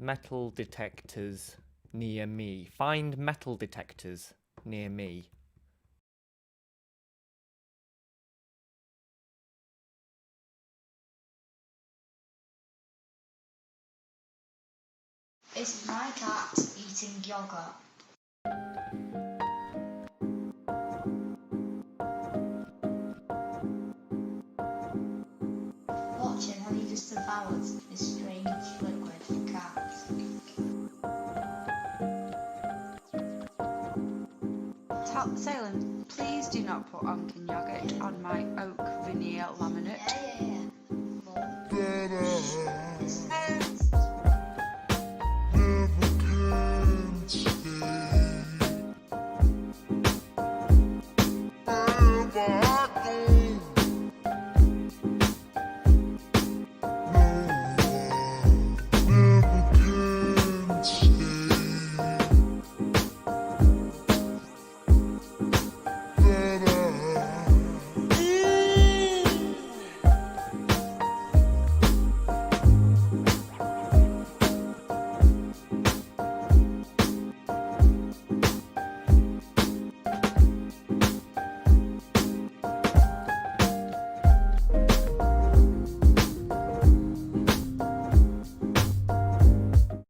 metal detectors near me. Find metal detectors near me. Is my cat eating yogurt? Watch him, have you just devoured this strange liquid cat? Salem, please do not put Onken yogurt on my oak veneer laminate.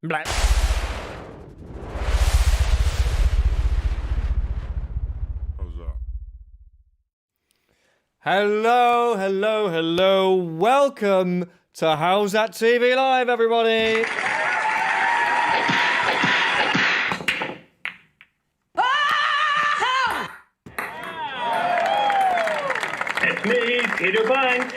Blah. How's that? Hello, hello, hello. Welcome to HOWZAT TV Live, everybody. It's me, Peter Pan.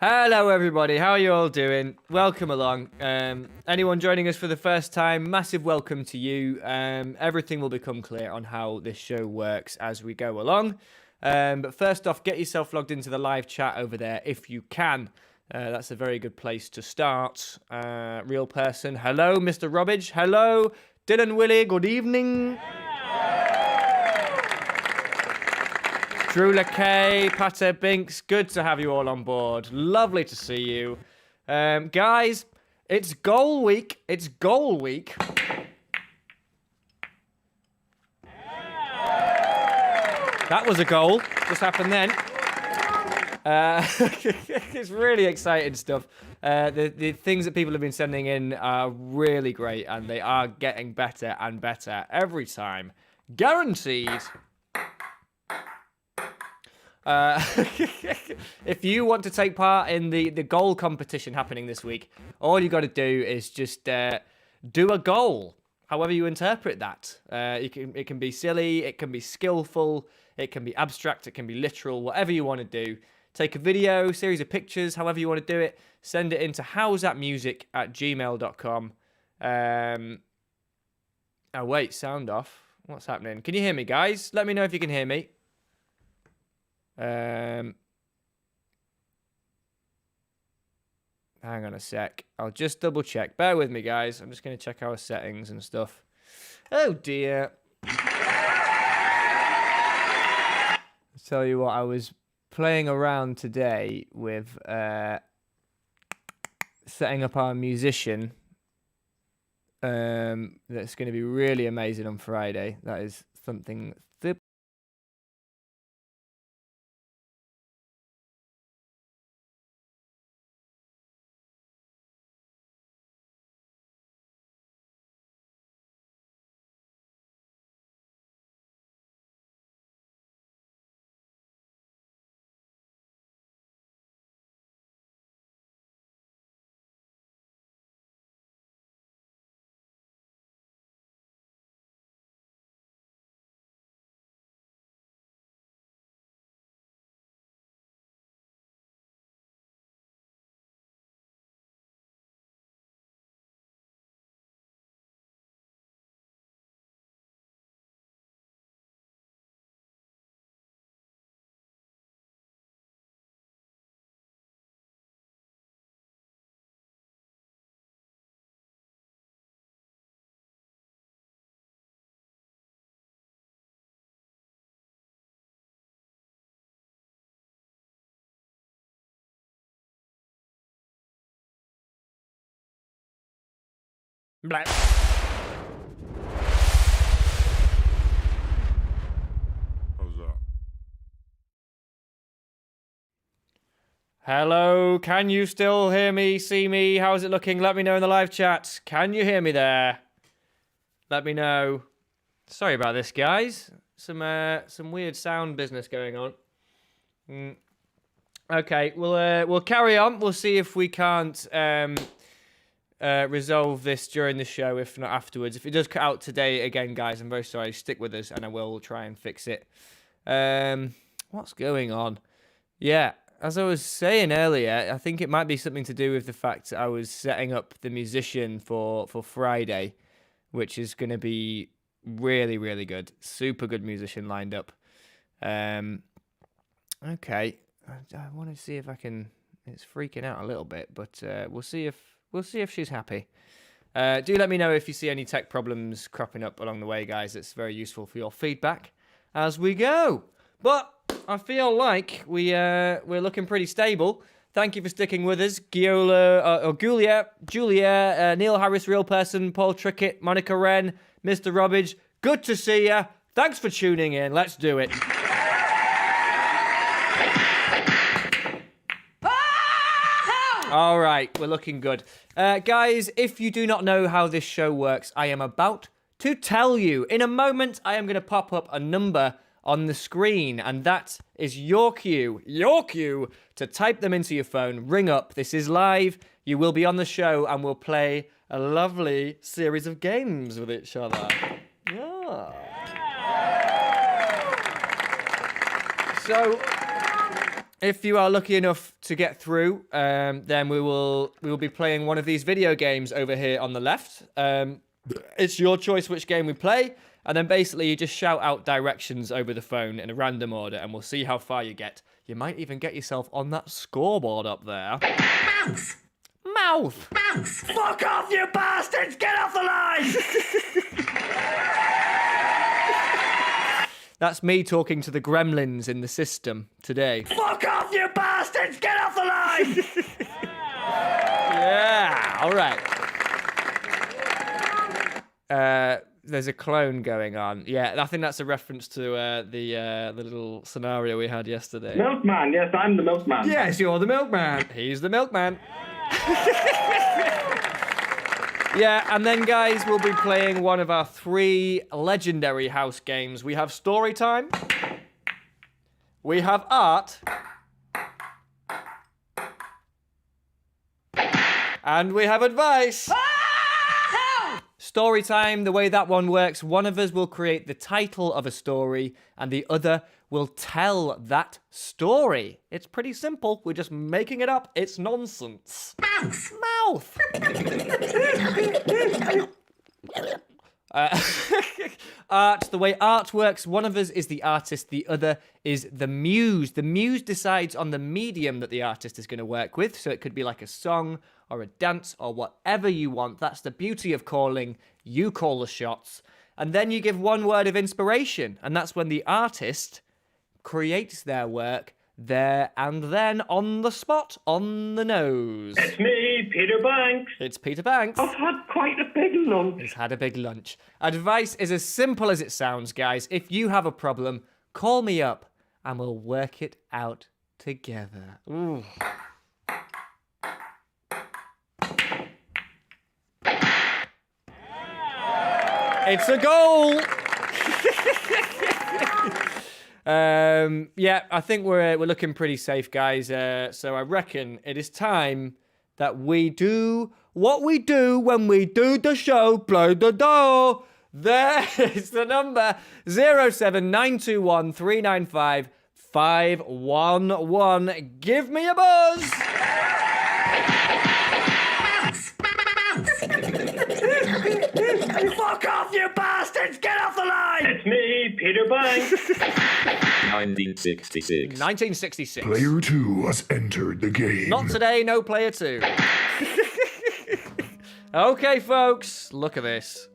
Hello, everybody. How are you all doing? Welcome along. Anyone joining us for the first time, massive welcome to you. Everything will become clear on how this show works as we go along. But first off, get yourself logged into the live chat over there if you can. That's a very good place to start. Real person. Hello, Mr. Robbage. Hello, Dylan Willie. Good evening. Drew K, Pater Binks, good to have you all on board. Lovely to see you. Guys, it's goal week. It's goal week. That was a goal. Just happened then. It's really exciting stuff. The things that people have been sending in are really great, and they are getting better and better every time. Guaranteed. If you want to take part in the goal competition happening this week, all you got to do is just do a goal, however you interpret that. It can be silly, it can be skillful, it can be abstract, it can be literal, whatever you want to do. Take a video, series of pictures, however you want to do it. Send it into howzatmusic@gmail.com. Oh wait, sound off. What's happening? Can you hear me, guys? Let me know if you can hear me. Hang on a sec. I'll just double check. Bear with me, guys. I'm just going to check our settings and stuff. Oh, dear. I'll tell you what, I was playing around today with setting up our musician. That's going to be really amazing on Friday. That is something Blah. How's that? Hello, can you still hear me, see me? How's it looking? Let me know in the live chat. Can you hear me there? Let me know. Sorry about this, guys. Some weird sound business going on. Okay, we'll carry on. We'll see if we can't resolve this during the show, if not afterwards. If it does cut out today again, guys, I'm very sorry. Stick with us, and I will try and fix it. What's going on? Yeah, as I was saying earlier, I think it might be something to do with the fact that I was setting up the musician for Friday, which is going to be really, really good. Super good musician lined up. Okay, I want to see if I can. It's freaking out a little bit, but we'll see if she's happy. Do let me know if you see any tech problems cropping up along the way, guys. It's very useful for your feedback as we go. But I feel like we're looking pretty stable. Thank you for sticking with us, Julia, Neil Harris, Real Person, Paul Tricket, Monica Wren, Mr. Robbage. Good to see ya. Thanks for tuning in. Let's do it. All right, we're looking good. Guys, if you do not know how this show works, I am about to tell you. In a moment, I am going to pop up a number on the screen, and that is your cue to type them into your phone, ring up. This is live. You will be on the show, and we'll play a lovely series of games with each other. Yeah. So, if you are lucky enough to get through, then we will be playing one of these video games over here on the left. It's your choice which game we play, and then basically you just shout out directions over the phone in a random order, and we'll see how far you get. You might even get yourself on that scoreboard up there. Mouth! Fuck off, you bastards! Get off the line! That's me talking to the gremlins in the system today. Fuck off, you bastards! Get off the line! Yeah, all right. There's a clone going on. Yeah, I think that's a reference to the little scenario we had yesterday. Milkman, yes, I'm the milkman. Yes, you're the milkman. He's the milkman. Yeah, and then, guys, we'll be playing one of our 3 legendary house games. We have story time. We have art. And we have advice. Story time, the way that one works, one of us will create the title of a story and the other will tell that story. It's pretty simple. We're just making it up. It's nonsense. Mouth. Art, the way art works, one of us is the artist, the other is the muse. The muse decides on the medium that the artist is going to work with, so it could be like a song or a dance or whatever you want. That's the beauty of calling. You call the shots. And then you give one word of inspiration, and that's when the artist creates their work there and then on the spot, on the nose. It's me, Peter Banks. It's Peter Banks. I've had quite a big lunch. He's had a big lunch. Advice is as simple as it sounds, guys. If you have a problem, call me up and we'll work it out together. Ooh. It's a goal! Yeah, I think we're looking pretty safe, guys. So I reckon it is time that we do what we do when we do the show. Play the door. There is the number 07921395511. Give me a buzz. Fuck off, you bastards! Get off the line! It's me, Peter Banks. 1966. 1966. Player 2 has entered the game. Not today, no player 2. Okay, folks, look at this.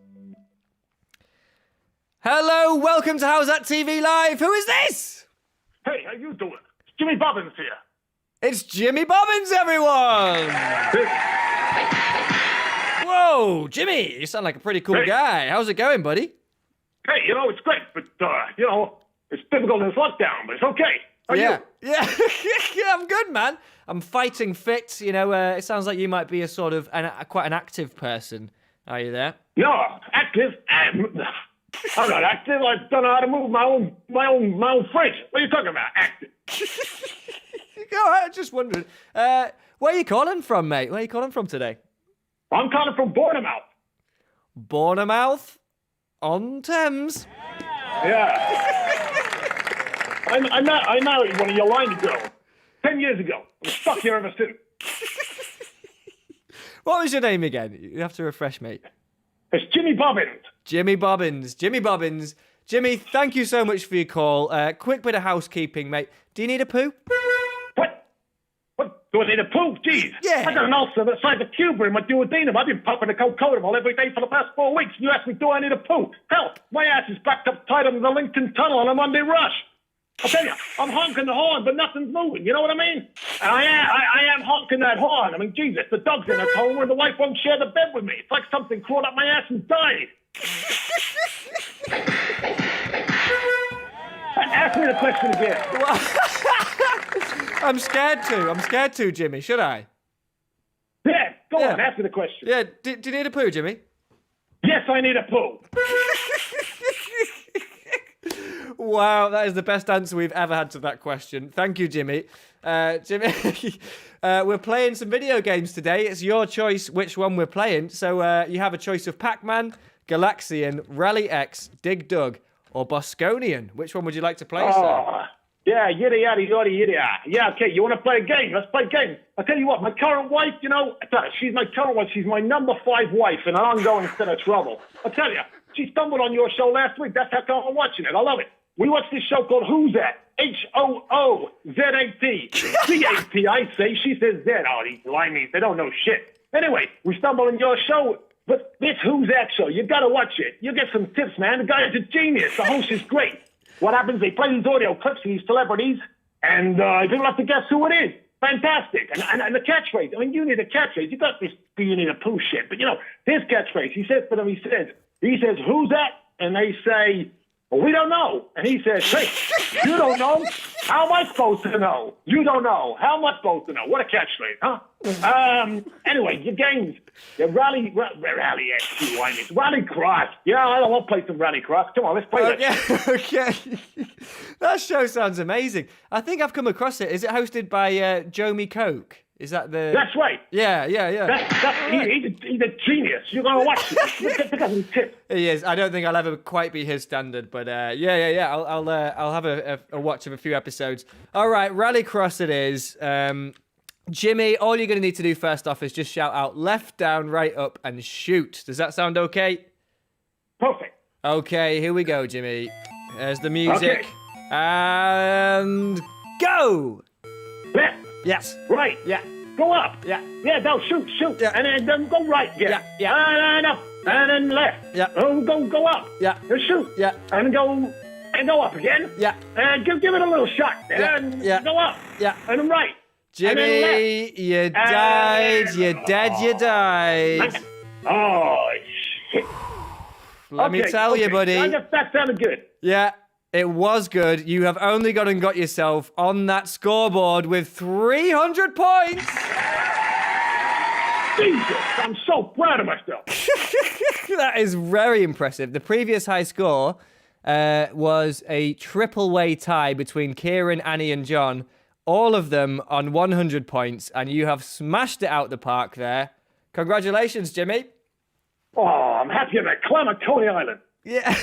Hello, welcome to HOWZAT TV Live. Who is this? Hey, how you doing? It's Jimmy Bobbins here. It's Jimmy Bobbins, everyone! Whoa, Jimmy, you sound like a pretty cool Hey. guy. How's it going, buddy? Hey, it's great, but, it's difficult in this lockdown, but it's okay. How are Yeah. you? Yeah. Yeah, I'm good, man. I'm fighting fit. It sounds like you might be a sort of quite an active person. Are you there? No, active. I'm not active. I don't know how to move my own fridge. What are you talking about? Active. All right, just wondering. Where are you calling from, mate? Where are you calling from today? I'm calling from Bournemouth. Bournemouth on Thames. Yeah. I married one of your line girls 10 years ago. I'm stuck here ever since. What was your name again? You have to refresh me. It's Jimmy Bobbins. Jimmy Bobbins. Jimmy Bobbins. Jimmy, thank you so much for your call. Quick bit of housekeeping, mate. Do you need a poo? What? What? Do I need a poo? Jeez. Yeah. I got an ulcer the size of Cuba in my duodenum. I've been pumping a cocaine every day for the past 4 weeks. And you ask me, do I need a poo? Hell, my ass is backed up tight under the Lincoln Tunnel on a Monday rush. I'll tell you, I'm honking the horn, but nothing's moving. You know what I mean? And I am honking that horn. I mean, Jesus, the dog's in a coma and the wife won't share the bed with me. It's like something crawled up my ass and died. Ask me the question again. I'm scared to, Jimmy. Should I? Yeah, go Yeah. on, ask me the question. Yeah, do you need a poo, Jimmy? Yes, I need a poo. Wow, that is the best answer we've ever had to that question. Thank you, Jimmy. Jimmy, we're playing some video games today. It's your choice which one we're playing. So you have a choice of Pac-Man, Galaxian, Rally X, Dig Dug, or Bosconian. Which one would you like to play, sir? Oh, yeah, yada, yada, yada, yada. Yeah, okay, you want to play a game? Let's play a game. I'll tell you what, my current wife, she's my current wife. She's my number 5 wife in an ongoing set of trouble. I'll tell you, she stumbled on your show last week. That's how come I'm watching it. I love it. We watched this show called HOWZAT. HOOZAT. Z-A-T, I say. She says Z. Oh, these limeys, they don't know shit. Anyway, we stumbled on your show, but this HOWZAT show, you got to watch it. You get some tips, man. The guy is a genius. The host is great. What happens, they play these audio clips of these celebrities, and people have to guess who it is. Fantastic. And the catchphrase, I mean, you need a catchphrase. You got this, you need a poo shit. But, his catchphrase, he says to them, he says, who's that? And they say, well, we don't know. And he says, hey, you don't know? How am I supposed to know? You don't know. How am I supposed to know? What a catchphrase, huh? Anyway, your games. Your Rally Cross. Yeah, I want to play some Rally Cross. Come on, let's play that. Okay. That show sounds amazing. I think I've come across it. Is it hosted by Joe Coke? Is that the... That's right. Yeah. He's a genius. You're going to watch it. Look at him tip. He is. I don't think I'll ever quite be his standard, but yeah. I'll have a watch of a few episodes. All right, Rallycross it is. Jimmy, all you're going to need to do first off is just shout out left, down, right, up, and shoot. Does that sound okay? Perfect. Okay, here we go, Jimmy. There's the music. Okay. And go! Left. Yes. Right. Yeah. Go up. Yeah. Yeah, no, shoot. Yeah. And then go right. Yeah. And up. And then left. Yeah. Go up. Yeah. And shoot. Yeah. And go up again. Yeah. And give it a little shot. Yeah. And Yeah. go up. Yeah. And then right. Jimmy, you died. You're dead. You died. Oh, shit. Let me tell you, buddy. That sounded good. Yeah, it was good. You have only gone and got yourself on that scoreboard with 300 points. Jesus, I'm so proud of myself. That is very impressive. The previous high score was a triple-way tie between Kieran, Annie, and John. All of them on 100 points, and you have smashed it out the park there. Congratulations, Jimmy. Oh, I'm happy I'm at Coney Island. Yeah.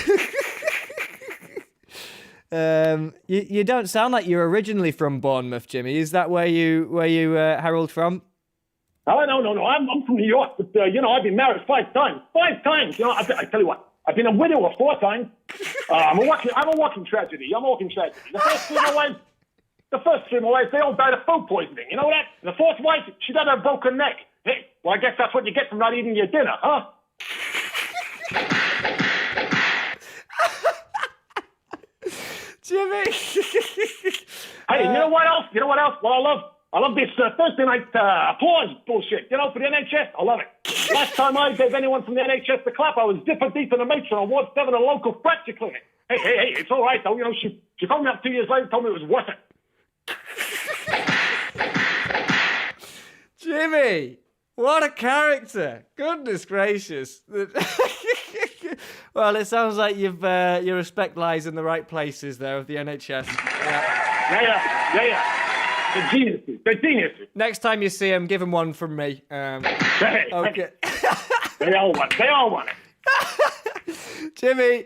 You don't sound like you're originally from Bournemouth, Jimmy. Is that where you herald from? Oh, no. I'm from New York, but, I've been married 5 times. 5 times. I tell you what, I've been a widower 4 times. I'm a walking tragedy. The first three of my wives, they all died of food poisoning. You know that? And the 4th wife, she died of a broken neck. Hey, well, I guess that's what you get from not eating your dinner, huh? Jimmy. Hey, you know what else? Well, I love this Thursday night applause bullshit. For the NHS, I love it. Last time I gave anyone from the NHS the clap, I was dipper deep in the matron on Ward 7 at a local fracture clinic. Hey, it's all right, though. You know, she phoned me up 2 years later and told me it was worth it. Jimmy, what a character. Goodness gracious. Well, it sounds like your respect lies in the right places there of the NHS. Yeah. They're geniuses. Next time you see him, give him one from me. Okay. They all want it. Jimmy,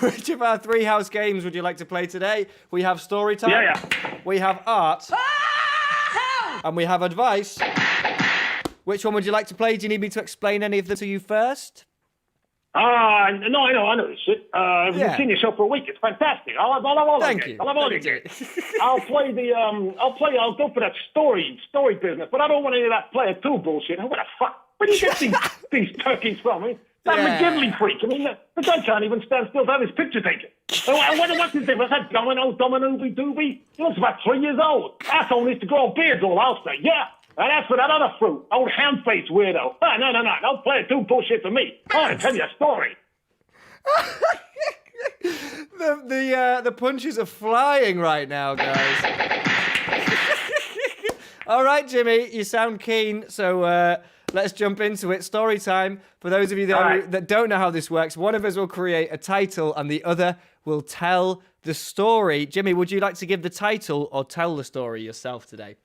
which of our 3 house games would you like to play today? We have story time. Yeah. We have art. And we have advice. Which one would you like to play? Do you need me to explain any of them to you first? No, I know this shit. I've seen your show for a week. It's fantastic. I'll have all the games. I'll have all the games. I'll go for that story business, but I don't want any of that player 2 bullshit. What the fuck? Where do you get these turkeys from? I mean, that McGinley freak. I mean, the guy can't even stand still to have his picture taken. What's his name? Was that Dominoby Doobie? He looks about 3 years old. Asshole needs to grow beards, all I'll say. Yeah. And as for that other fruit, old ham-faced weirdo. No. Don't play it 2 bullshit for me. I want to tell you a story. The punches are flying right now, guys. All right, Jimmy, you sound keen, so let's jump into it. Story time. For those of you that don't know how this works, one of us will create a title and the other will tell the story. Jimmy, would you like to give the title or tell the story yourself today?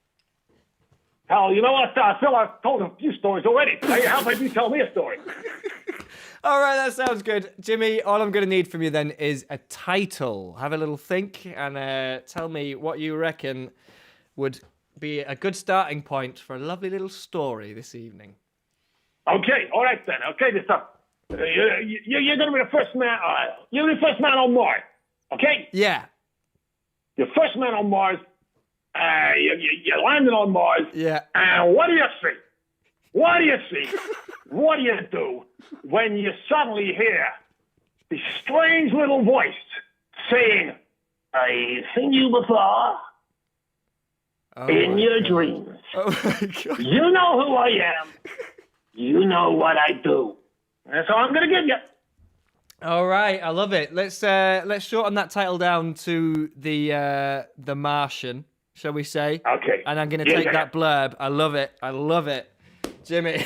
Hell, you know what? I feel I've told a few stories already. How about you tell me a story? All right, that sounds good. Jimmy, all I'm going to need from you then is a title. Have a little think and tell me what you reckon would be a good starting point for a lovely little story this evening. Okay, all right then. Okay, this up. You're going to be the first man. You're the first man on Mars. Okay? Yeah. You're first man on Mars. You landed on Mars. Yeah. And what do you see? What do you see? What do you do when you suddenly hear this strange little voice saying, "I've seen you before in your dreams. Oh my God. You know who I am. You know what I do. That's all I'm gonna give you." All right, I love it. Let's shorten that title down to the Martian, shall we say? Okay. And I'm going to take that blurb. I love it. Jimmy.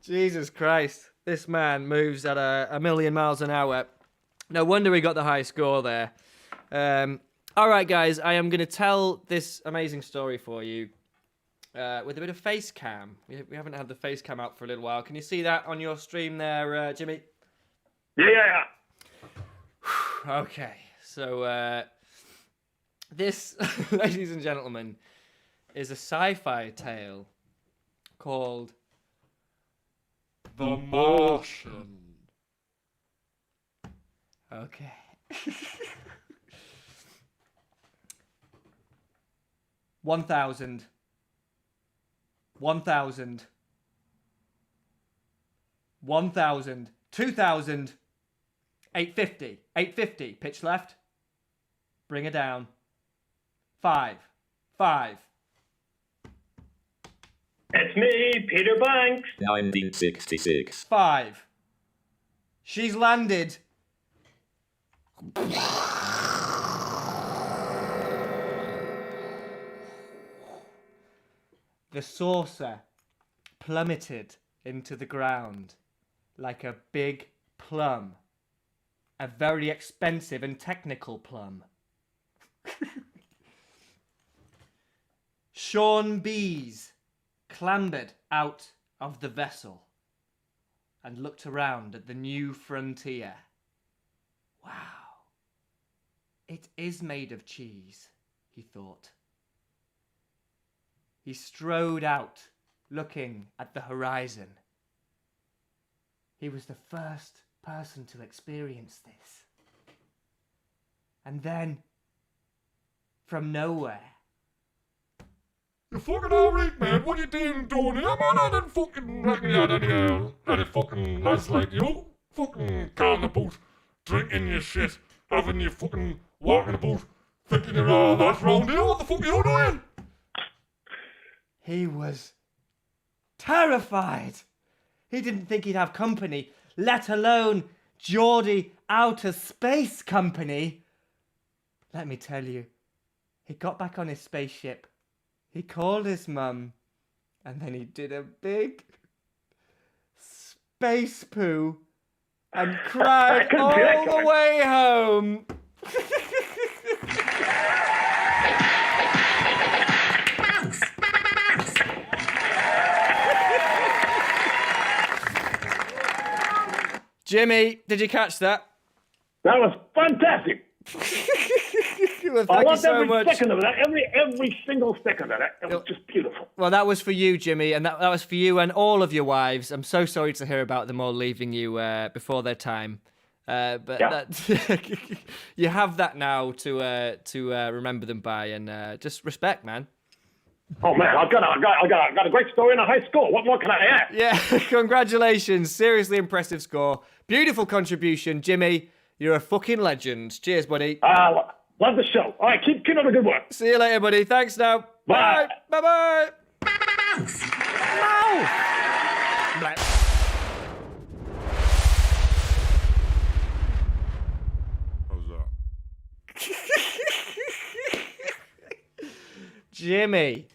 Jesus Christ. This man moves at a million miles an hour. No wonder we got the high score there. All right, guys, I am going to tell this amazing story for you with a bit of face cam. We haven't had the face cam out for a little while. Can you see that on your stream there, Jimmy? Yeah. Okay, so this, ladies and gentlemen, is a sci-fi tale called The Martian. Okay. One thousand. 2,000, 850, pitch left, bring it down, 5. It's me, Peter Banks. 1966. 5. She's landed. The saucer plummeted into the ground like a big plum. A very expensive and technical plum. Sean Bees clambered out of the vessel and looked around at the new frontier. Wow. It is made of cheese, he thought. He strode out, looking at the horizon. He was the first person to experience this. And then, from nowhere... You fucking alright, man. What you doing here, man? I didn't fucking let me out any fucking lads like you. Fucking calling about, drinking your shit, having your fucking walking about, thinking you're all that round here. What the fuck are you doing? He was terrified. He didn't think he'd have company, let alone Geordie outer space company. Let me tell you, he got back on his spaceship. He called his mum, and then he did a big space poo and cried all the way home. Jimmy, did you catch that? That was fantastic. Well, I thank you want so every much. second of that, every single second of that. It was just beautiful. Well, that was for you, Jimmy, and that was for you and all of your wives. I'm so sorry to hear about them all leaving you before their time. But that, you have that now to remember them by, and just respect, man. Oh man, I got a great story in a high school. What more can I add? Yeah, congratulations. Seriously impressive score. Beautiful contribution, Jimmy. You're a fucking legend. Cheers, buddy. Love the show. All right, keep up the good work. See you later, buddy. Thanks now. Bye. Bye. Bye. How's that? Jimmy.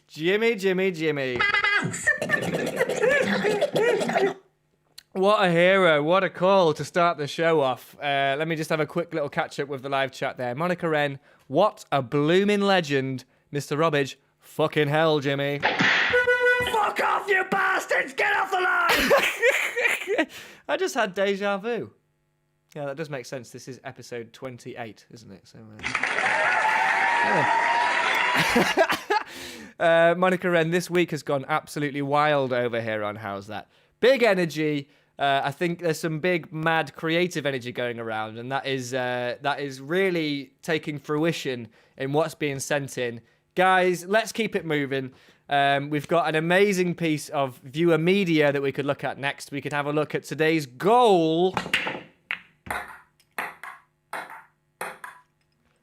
What a hero. What a call to start the show off. Let me just have a quick little catch up with the live chat there. Monica Wren, what a blooming legend. Mr. Robbage, fucking hell, Jimmy. Fuck off, you bastards! Get off the line! I just had deja vu. Yeah, that does make sense. This is episode 28, isn't it? So, Monica Wren, this week has gone absolutely wild over here on How's That? Big energy. I think there's some big, mad, creative energy going around, and that is really taking fruition in what's being sent in. Guys, let's keep it moving. We've got an amazing piece of viewer media that we could look at next. We could have a look at today's goal.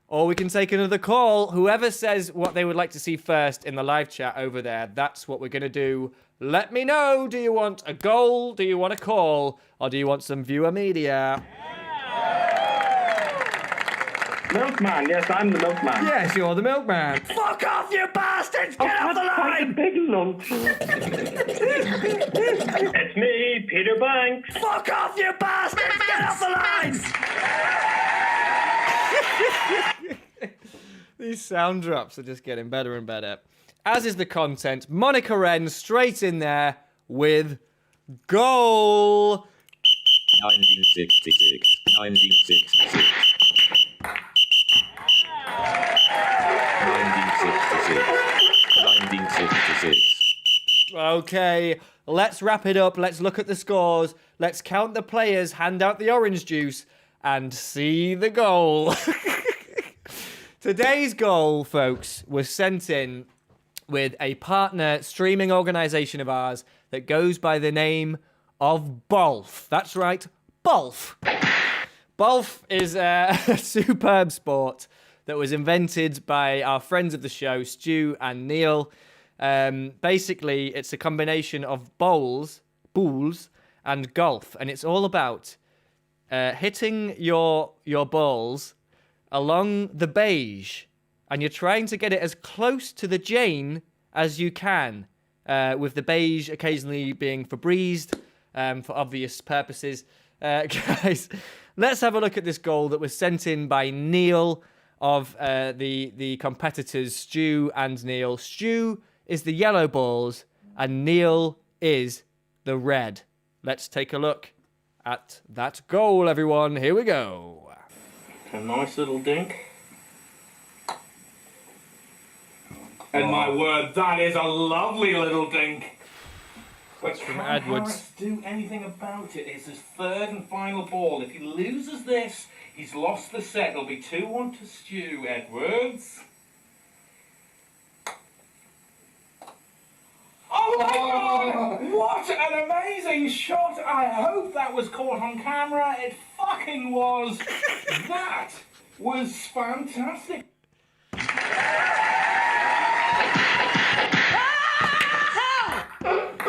Or we can take another call. Whoever says what they would like to see first in the live chat over there, that's what we're going to do. Let me know. Do you want a goal? Do you want a call? Or do you want some viewer media? Milkman, yes, I'm the milkman. Yes, you're the milkman. Fuck off, you bastards! Get off the Quite a line! big lump. It's me, Peter Banks. Fuck off, you bastards! Get off the line! These sound drops are just getting better and better. As is the content. Monica Wren straight in there with goal. 1966. 1966. 1966. Okay, let's wrap it up. Let's look at the scores. Let's count the players, hand out the orange juice, and see the goal. Today's goal, folks, was sent in with a partner streaming organisation of ours that goes by the name of Bolf. That's right, Bolf. Bolf is a superb sport that was invented by our friends of the show, Stu and Neil. Basically, it's a combination of bowls, and golf, and it's all about hitting your balls along the beige, and you're trying to get it as close to the Jane as you can, with the beige occasionally being Febrezed for obvious purposes. Guys, let's have a look at this goal that was sent in by Neil of the competitors, Stu and Neil. Stu is the yellow balls, and Neil is the red. Let's take a look at that goal, everyone. Here we go. A nice little dink. And my word, that is a lovely little dink. But From can Edwards. Harris do anything about it? It's his third and final ball. If he loses this, he's lost the set. It'll be 2-1 to Stu, Edwards. Oh my God! What an amazing shot! I hope that was caught on camera. It fucking was. That was fantastic.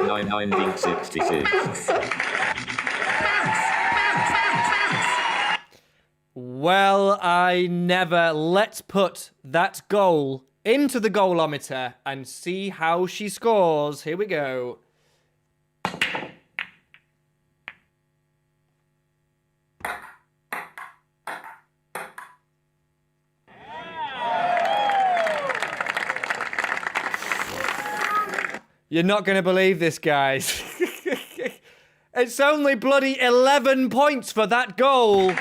1966. Well, I never. Let's put that goal into the goalometer and see how she scores. Here we go. You're not going to believe this, guys. It's only bloody 11 points for that goal.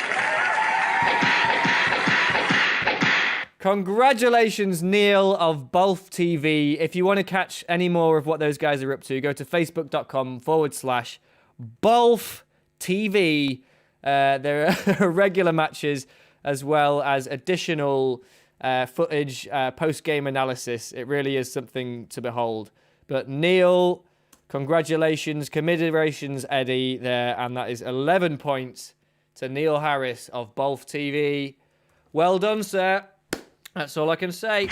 Congratulations, Neil of Bolf TV. If you want to catch any more of what those guys are up to, go to facebook.com/Bolf TV. There are regular matches as well as additional footage, post-game analysis. It really is something to behold. But Neil, congratulations, commiserations, Eddie, there. And that is 11 points to Neil Harris of Bolf TV. Well done, sir. That's all I can say.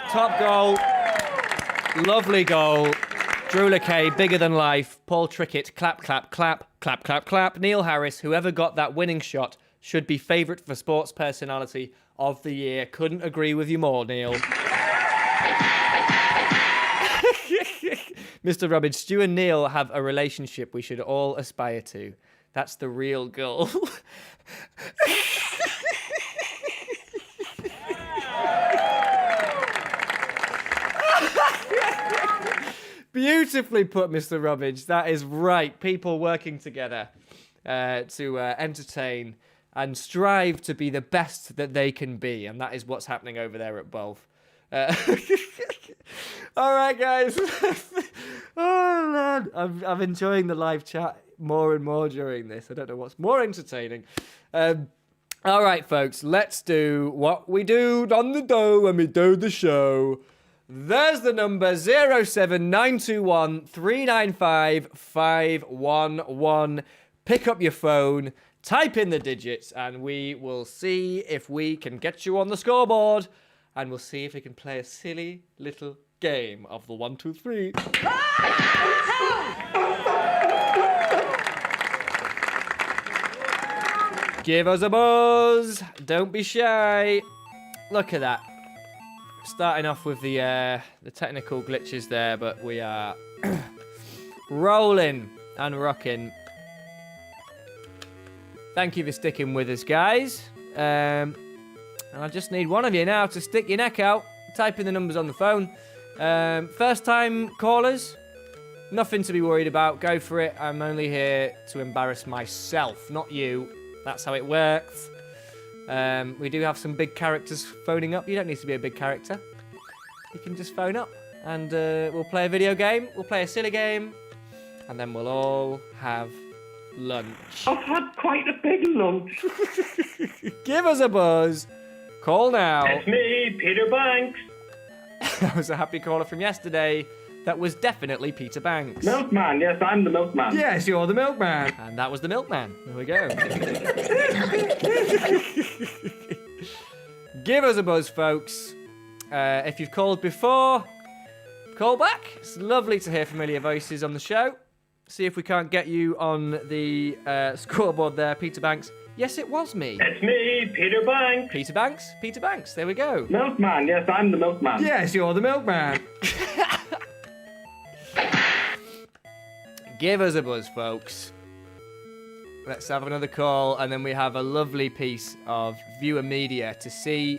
Top goal. Lovely goal. Drew LeKay, bigger than life. Paul Tricket, clap, clap, clap, clap, clap, clap. Neil Harris, whoever got that winning shot, should be favourite for sports personality of the year. Couldn't agree with you more, Neil. Mr. Robbins, Stu and Neil have a relationship we should all aspire to. That's the real goal. Beautifully put, Mr. Robbins. That is right. People working together to entertain and strive to be the best that they can be. And that is what's happening over there at Bolf. All right, guys. Oh, man. I'm enjoying the live chat more and more during this. I don't know what's more entertaining. All right, folks. Let's do what we do on the dough when we do the show. There's the number 07921 395 511. Pick up your phone, type in the digits, and we will see if we can get you on the scoreboard. And we'll see if we can play a silly little game of the 1, 2, 3. Give us a buzz. Don't be shy. Look at that. Starting off with the technical glitches there, but we are rolling and rocking. Thank you for sticking with us, guys. And I just need one of you now to stick your neck out, type in the numbers on the phone. First time callers, nothing to be worried about. Go for it. I'm only here to embarrass myself, not you. That's how it works. We do have some big characters phoning up. You don't need to be a big character. You can just phone up and we'll play a video game. We'll play a silly game. And then we'll all have lunch. I've had quite a big lunch. Give us a buzz. Call now. It's me, Peter Banks. That was a happy caller from yesterday. That was definitely Peter Banks. Milkman, yes, I'm the milkman. Yes, you're the milkman. And that was the milkman. There we go. Give us a buzz, folks. If you've called before, call back. It's lovely to hear familiar voices on the show. See if we can't get you on the scoreboard there, Peter Banks. Yes, it was me. It's me, Peter Banks. Peter Banks? Peter Banks. There we go. Milkman, yes, I'm the milkman. Yes, you're the milkman. Give us a buzz, folks. Let's have another call, and then we have a lovely piece of viewer media to see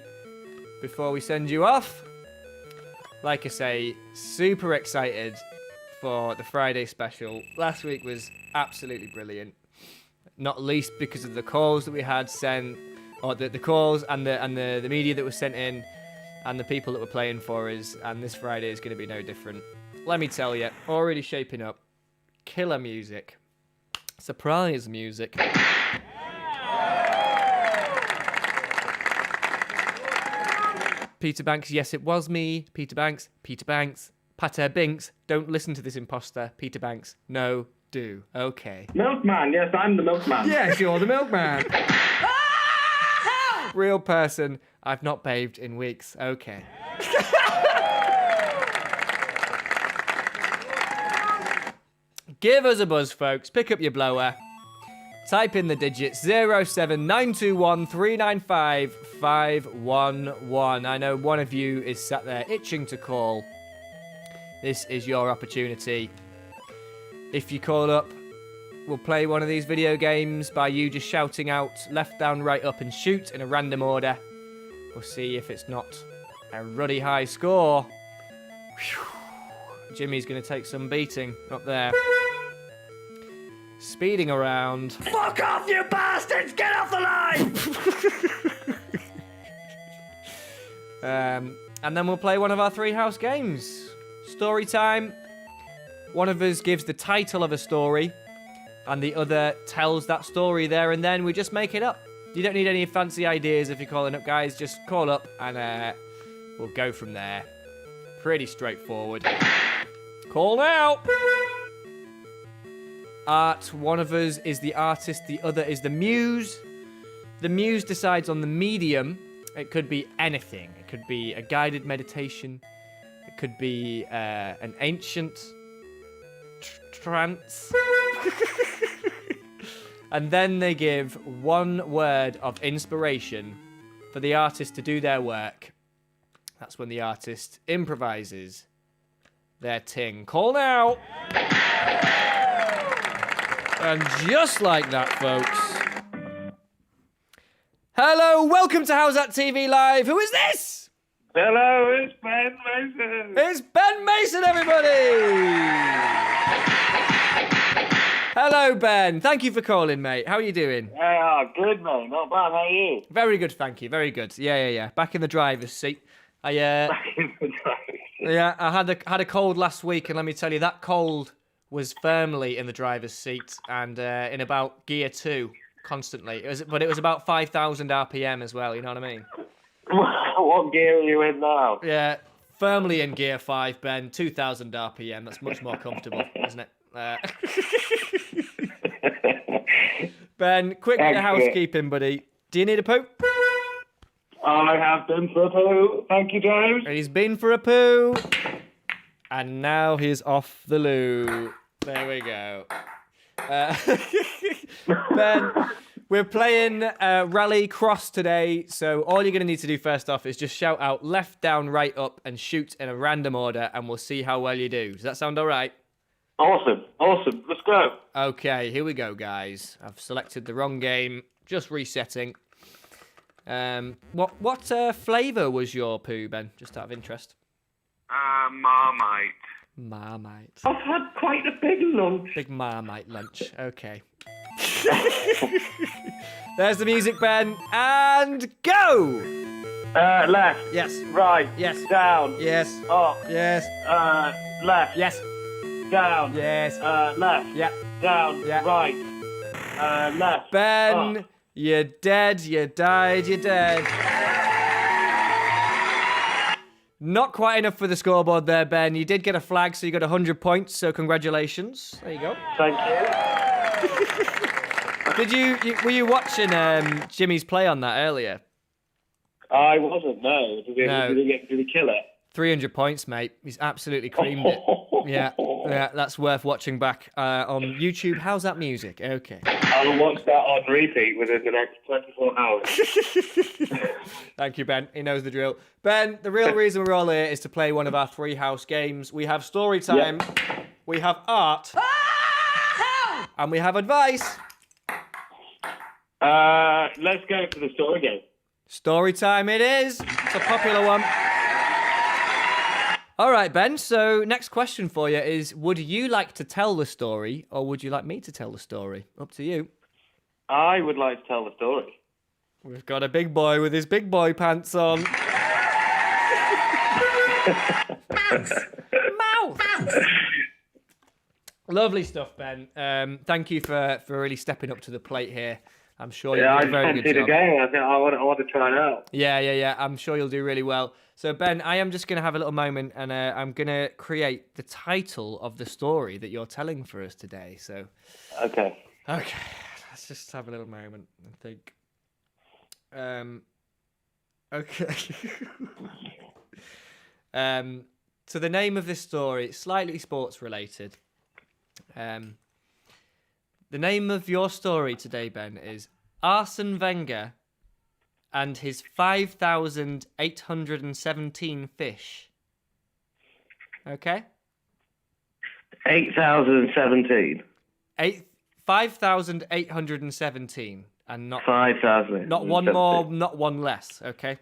before we send you off. Like I say, super excited for the Friday special. Last week was absolutely brilliant. Not least because of the calls that we had sent, or the calls and the media that was sent in, and the people that were playing for us. And this Friday is going to be no different. Let me tell you, already shaping up. Killer music. Surprise music. Peter Banks, yes, it was me. Peter Banks, Peter Banks. Pater Binks, don't listen to this imposter. Peter Banks, no, do. Okay. Milkman, yes, I'm the milkman. Yes, you're the milkman. Real person. I've not bathed in weeks. Okay. Give us a buzz, folks. Pick up your blower. Type in the digits 07921395511. I know one of you is sat there itching to call. This is your opportunity. If you call up, we'll play one of these video games by you just shouting out left, down, right, up, and shoot in a random order. We'll see if it's not a ruddy high score. Whew. Jimmy's going to take some beating up there. Speeding around. Fuck off, you bastards! Get off the line! And then we'll play one of our three house games. Story time. One of us gives the title of a story, and the other tells that story there and then. We just make it up. You don't need any fancy ideas if you're calling up, guys. Just call up, and we'll go from there. Pretty straightforward. Call now! Art, one of us is the artist, the other is the muse. The muse decides on the medium. It could be anything. It could be a guided meditation. It could be an ancient trance. And then they give one word of inspiration for the artist to do their work. That's when the artist improvises their ting. Call now! And just like that, folks. Hello, welcome to HOWZAT TV Live. Who is this? Hello, it's Ben Mason. It's Ben Mason, everybody! Hello, Ben. Thank you for calling, mate. How are you doing? Good, mate. Not bad. How are you? Very good, thank you. Very good. Yeah. Back in the driver's seat. Yeah, I had a cold last week, and let me tell you, that cold was firmly in the driver's seat and in about gear 2 constantly. But it was about 5,000 RPM as well, you know what I mean? What gear are you in now? Yeah, firmly in gear 5, Ben. 2,000 RPM. That's much more comfortable, isn't it? Ben, quick bit of housekeeping, buddy. Do you need a poo? I have been for a poo. Thank you, James. He's been for a poo. And now he's off the loo. There we go. Ben, we're playing Rally Cross today, so all you're going to need to do first off is just shout out left, down, right, up, and shoot in a random order, and we'll see how well you do. Does that sound all right? Awesome. Let's go. Okay, here we go, guys. I've selected the wrong game. Just resetting. What flavour was your poo, Ben? Just out of interest. Marmite. Marmite. I've had quite a big lunch. Big Marmite lunch. Okay. There's the music, Ben. And go! Left. Yes. Right. Yes. Down. Yes. Up. Yes. Left. Yes. Down. Yes. Left. Yeah. Down. Yeah. Right. Left. Ben, Up. you're dead. You died. You're dead. Not quite enough for the scoreboard there, Ben. You did get a flag, so you got 100 points, so congratulations. There you go. Thank you. Were you watching Jimmy's play on that earlier? I wasn't, no. Did No. he kill it? 300 points, mate. He's absolutely creamed it. Yeah, that's worth watching back on YouTube. How's that music? Okay. I'll watch that on repeat within the next 24 hours. Thank you, Ben. He knows the drill. Ben, the real reason we're all here is to play one of our three house games. We have story time, we have art, and we have advice. Let's go for the story game. Story time it is. It's a popular one. All right, Ben, so next question for you is, would you like to tell the story, or would you like me to tell the story? Up to you. I would like to tell the story. We've got a big boy with his big boy pants on. Mouth! Lovely stuff, Ben. Thank you for really stepping up to the plate here. I'm sure you'll do a very good job. Game. I think I want to try it out. Yeah. I'm sure you'll do really well. So, Ben, I am just going to have a little moment, and I'm going to create the title of the story that you're telling for us today. So, Okay. let's just have a little moment and think. Okay. So the name of this story, slightly sports related. The name of your story today, Ben, is Arsene Wenger and his 5,817 fish. Okay? 8,017. 5,817 and not 5,000. not one more, not one less, okay?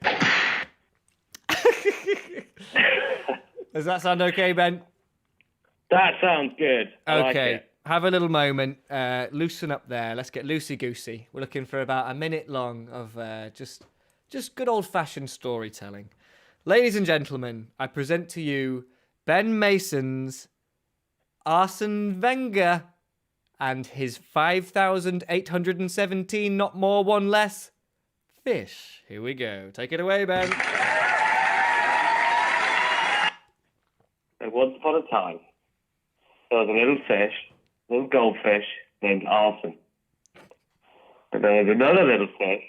Does that sound okay, Ben? That sounds good. I like Okay. it. Have a little moment. Loosen up there. Let's get loosey-goosey. We're looking for about a minute long of just good old-fashioned storytelling. Ladies and gentlemen, I present to you Ben Mason's Arsene Wenger and his 5,817, not more, one less, fish. Here we go. Take it away, Ben. So once upon a time, there was a little fish, little goldfish named Arsene. And there was another little fish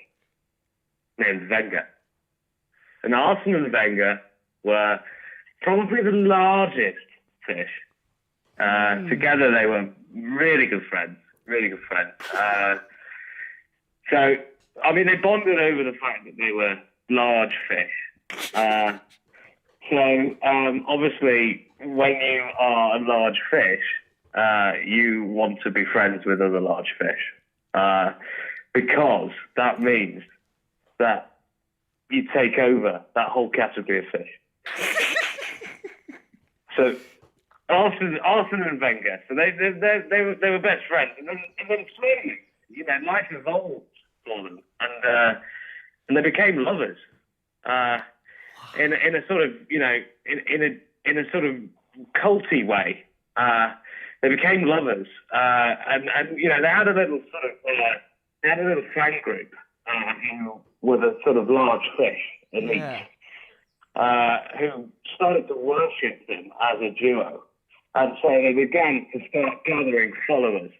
named Wenger. And Arsene and Wenger were probably the largest fish. Together they were really good friends, So, I mean, they bonded over the fact that they were large fish. Obviously, when you are a large fish, you want to be friends with other large fish. Because that means that you take over that whole category of fish. So, Arsene and Wenger, so they were best friends, and then slowly, life evolved for them, and they became lovers, in a sort of in a sort of culty way. They became lovers, and they had a little sort of friend group who were the sort of large fish elite, who started to worship them as a duo. And so they began to start gathering followers.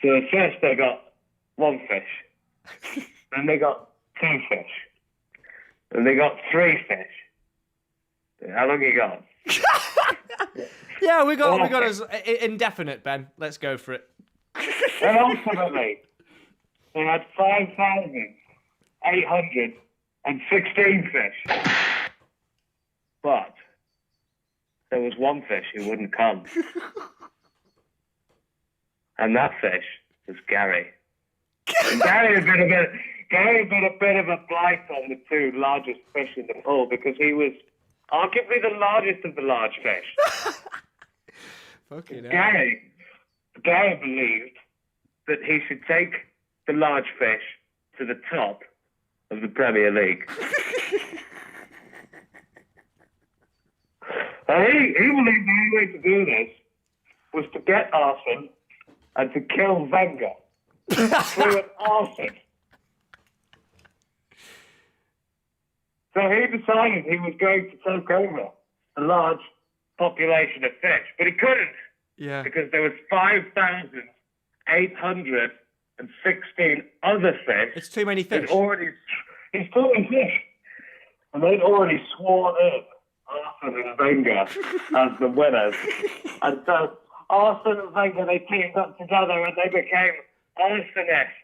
So at first they got one fish, then they got two fish, then they got three fish. How long you got? Yeah, we got us indefinite, Ben. Let's go for it. And ultimately, they had 5,816 fish. But there was one fish who wouldn't come. And that fish was Gary. And Gary had been a bit of a blight on the two largest fish in the pool because he was arguably the largest of the large fish. Fucking hell. Gary believed that he should take the large fish to the top of the Premier League. He believed the only way to do this was to get Arsene and to kill Wenger through an Arsene. So he decided he was going to take over a large population of fish, but he couldn't. Yeah. Because there was 5,816 other fish. It's too many fish. He's too many fish. And they'd already sworn in Arsene and Wenger as the winners. And so Arsene and Wenger, they teamed up together and they became arsonists.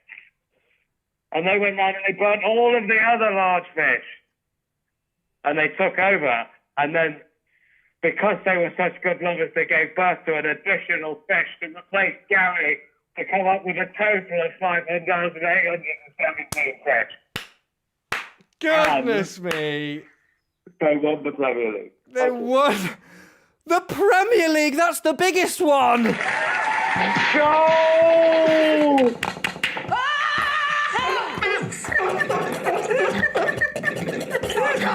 And they went down and they burnt all of the other large fish. And they took over. And then, because they were such good lovers, they gave birth to an additional fish to replace Gary to come up with a total of 5,817 fish. Goodness me. They won the Premier League. They won the Premier League. That's the biggest one. Go!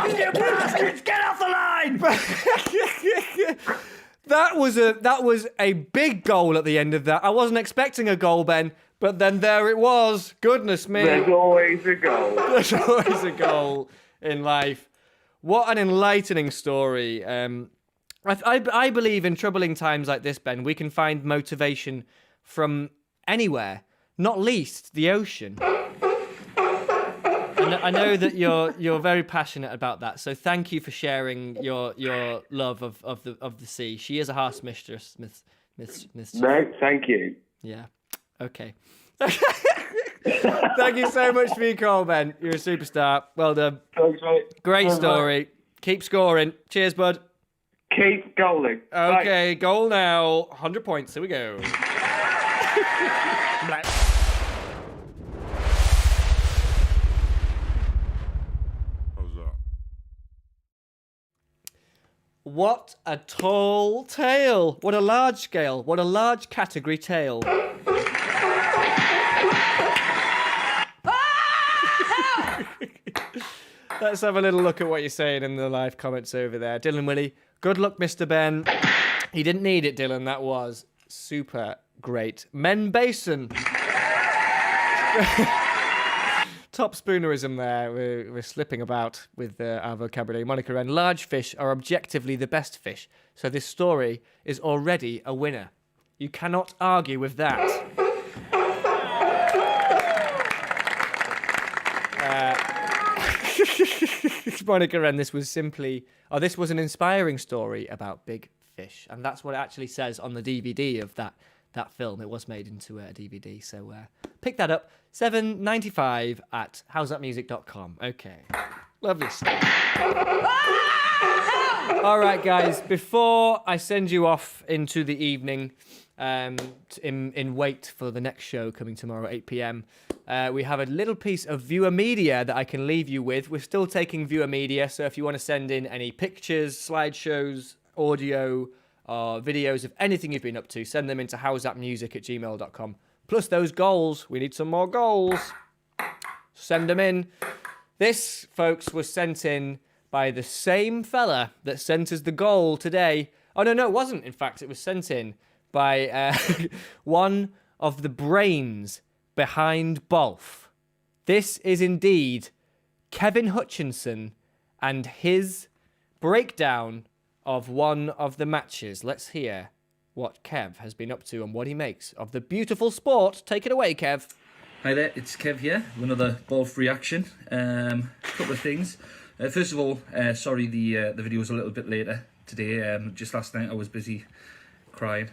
You bastards, get off the line! That was a big goal at the end of that. I wasn't expecting a goal, Ben, but then there it was. Goodness me. There's always a goal. There's always a goal in life. What an enlightening story. I believe in troubling times like this, Ben, we can find motivation from anywhere, not least the ocean. And I know that you're very passionate about that. So thank you for sharing your love of the sea. She is a harsh mistress, Miss. No, thank you. Yeah. Okay. Thank you so much for your call, Ben. You're a superstar. Well done. Thanks, mate. Great Thanks, story. mate. Keep scoring. Cheers, bud. Keep goaling. Okay, goal now. 100 points. Here we go. Black. How's that? What a tall tale. What a large scale. What a large category tale. Let's have a little look at what you're saying in the live comments over there. Dylan Willie, good luck, Mr. Ben. He didn't need it, Dylan. That was super great. Men Basin. Top spoonerism there. We're slipping about with our vocabulary. Monica Wren, large fish are objectively the best fish. So this story is already a winner. You cannot argue with that. Monica Wren, this was an inspiring story about big fish. And that's what it actually says on the DVD of that film. It was made into a DVD. So pick that up. $7.95 at howzatmusic.com. Okay. Lovely stuff. All right, guys. Before I send you off into the evening, in wait for the next show coming tomorrow at 8 p.m., we have a little piece of viewer media that I can leave you with. We're still taking viewer media, so if you want to send in any pictures, slideshows, audio, or videos of anything you've been up to, send them into howzatmusic@gmail.com. Plus those goals. We need some more goals. Send them in. This, folks, was sent in by the same fella that sent us the goal today. Oh, no, it wasn't. In fact, it was sent in by one of the brains behind Bolf. This is indeed Kevin Hutchinson and his breakdown of one of the matches. Let's hear what Kev has been up to and what he makes of the beautiful sport. Take it away, Kev. Hi there, it's Kev here with another Bolf reaction. A couple of things. First of all, sorry the video was a little bit later today. Just last night I was busy crying.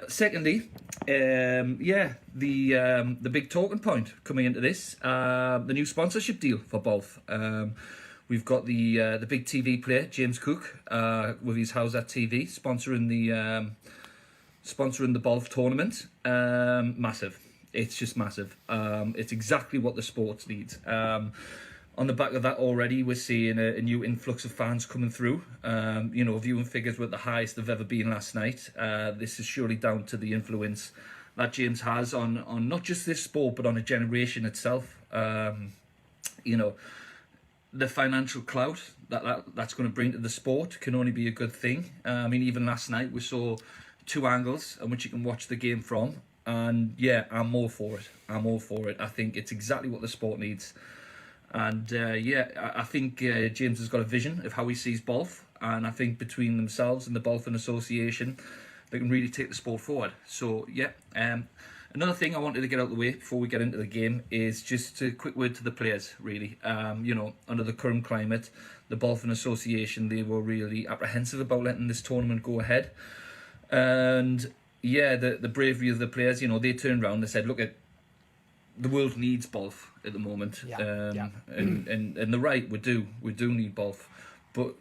Secondly, the big talking point coming into this, the new sponsorship deal for Bolf. We've got the big TV player James Cook with his HOWZAT TV sponsoring the Bolf tournament. Massive. It's just massive. It's exactly what the sports needs. On the back of that already, we're seeing a new influx of fans coming through. Viewing figures were at the highest they've ever been last night. This is surely down to the influence that James has on not just this sport, but on a generation itself. The financial clout that's going to bring to the sport can only be a good thing. Even last night we saw two angles on which you can watch the game from. And yeah, I'm all for it. I think it's exactly what the sport needs. And I think James has got a vision of how he sees Bolf, and I think between themselves and the Bolfing Association, they can really take the sport forward. So yeah, another thing I wanted to get out of the way before we get into the game is just a quick word to the players, really. Under the current climate, the Bolfing Association, they were really apprehensive about letting this tournament go ahead. And yeah, the bravery of the players, they turned around and they said, look, the world needs Bolf at the moment. And they're right, we do need Bolf. But,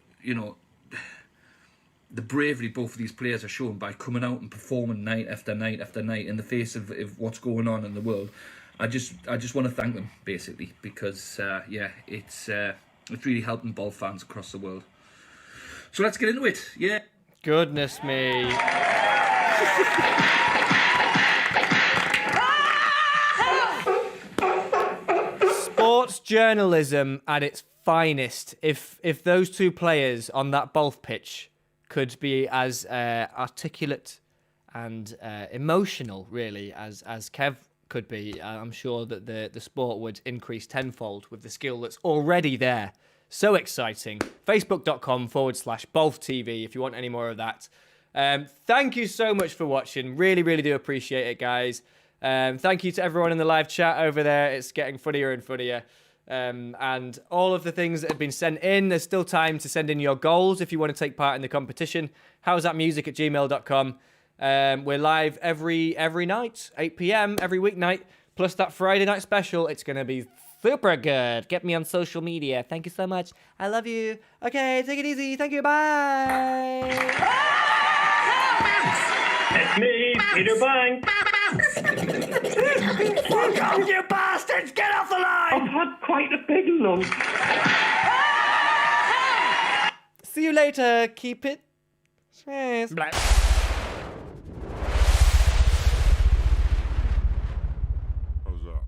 the bravery both of these players are showing by coming out and performing night after night after night in the face of what's going on in the world. I just want to thank them, basically, because, it's really helping Bolf fans across the world. So let's get into it, yeah. Goodness me. Sports journalism at its finest. If those two players on that Bolf pitch could be as articulate and emotional, really, as Kev could be, I'm sure that the sport would increase tenfold with the skill that's already there. So exciting. Facebook.com/BolfTV if you want any more of that. Thank you so much for watching. Really, really do appreciate it, guys. Thank you to everyone in the live chat over there. It's getting funnier and funnier. And all of the things that have been sent in, there's still time to send in your goals if you want to take part in the competition. HOWZATmusic@gmail.com. We're live every night, 8 p.m. every weeknight, plus that Friday night special. It's going to be super good. Get me on social media. Thank you so much. I love you. Okay, take it easy. Thank you. Bye. It's me, Peter Bank. Fuck off, you bastards! Get off the line! I've had quite a big lunch. See you later. Keep it. Cheers. Blah. How's that?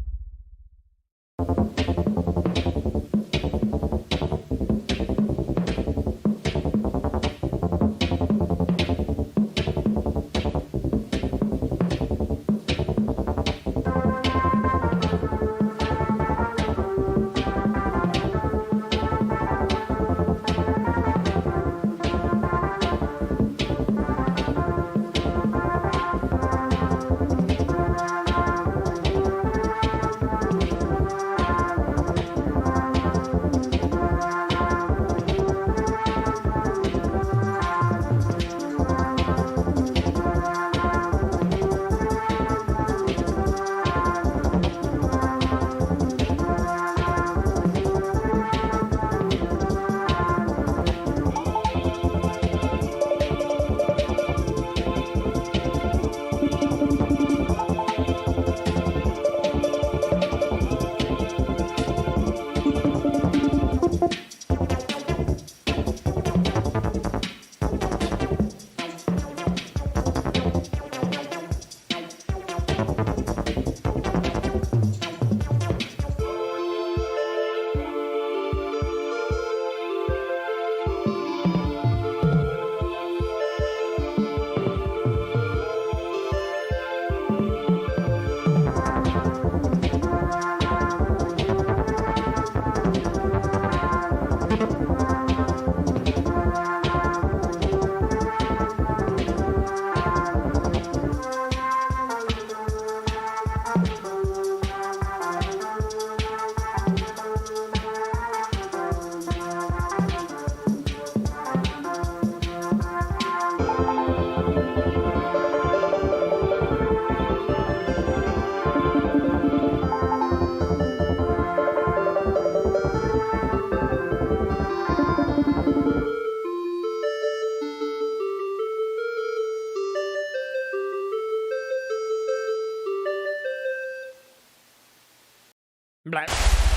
Blah.